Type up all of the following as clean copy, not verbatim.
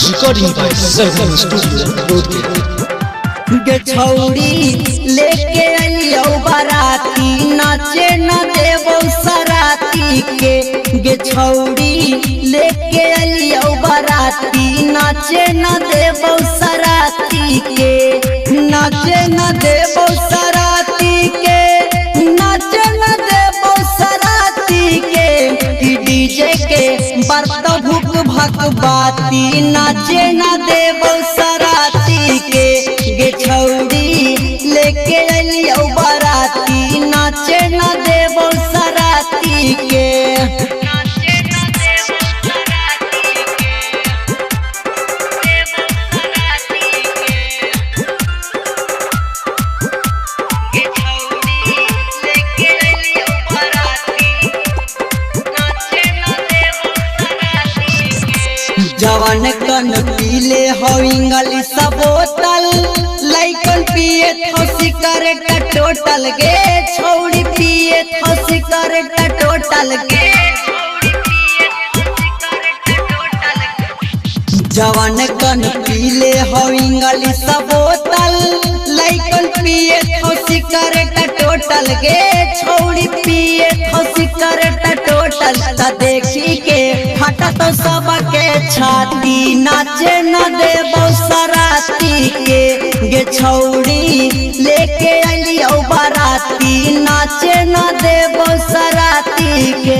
Recording by Sargam studio गे छौड़ी लेके अलियो बाराती नाचे न देवो सराती के। गे छौड़ी लेके अलियो बाराती नाचे न देवो सराती के। नाचे न देवो सराती के, नाचे न देवो सराती के। डीजे के बरता भुक भक बाती नाचे न देवो सराती के। गे छौड़ी लेके अलियो बाराती नाचे न देवो सराती के। जवान कन पीले हो इंग्लिश बोतल, लइकन पिए थो सिगरेट टोटल गे। छौड़ी पिए थो सिगरेट टोटल गे। जवान कन पीले हो इंग्लिश बोतल, लइकन पिए थो सिगरेट टोटल गे। छौड़ी पिए थो सिगरेट टोटल त देखी के फटा तो सबके छाती नाचे न देवो सराती के। गे छौड़ी लेके अलियो बाराती नाचे न देवो सराती के।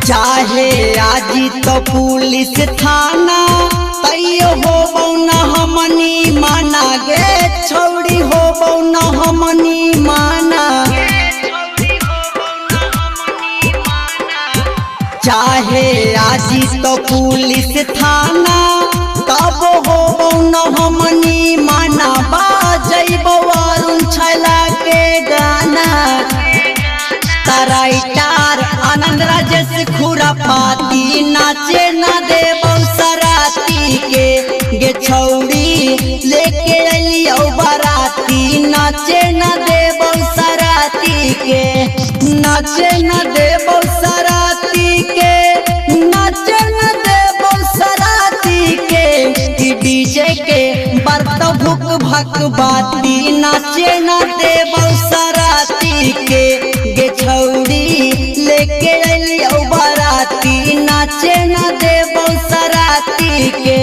चाहे आजी तो पुलिस थाना तैयो हो न हमनी माना गे। छौड़ी हो न हमनी माना। चाहे आजी तो पुलिस थाना तब हो न हमनी माना। बाजैबो अरुण छैला के गाना। राइटर आनंद राजेश खुरापाती नाचे न देवो सराती के। गे छौड़ी लेके अलियो बाराती नाचे न देवो सराती के। नाचे न देवो सराती के, नाचे न देवो सराती के। डीजे के बरता भुक भक बाती नाचे न देवो सराती के। गे छौड़ी लेके अलियो बाराती नाचे न देवो सराती के।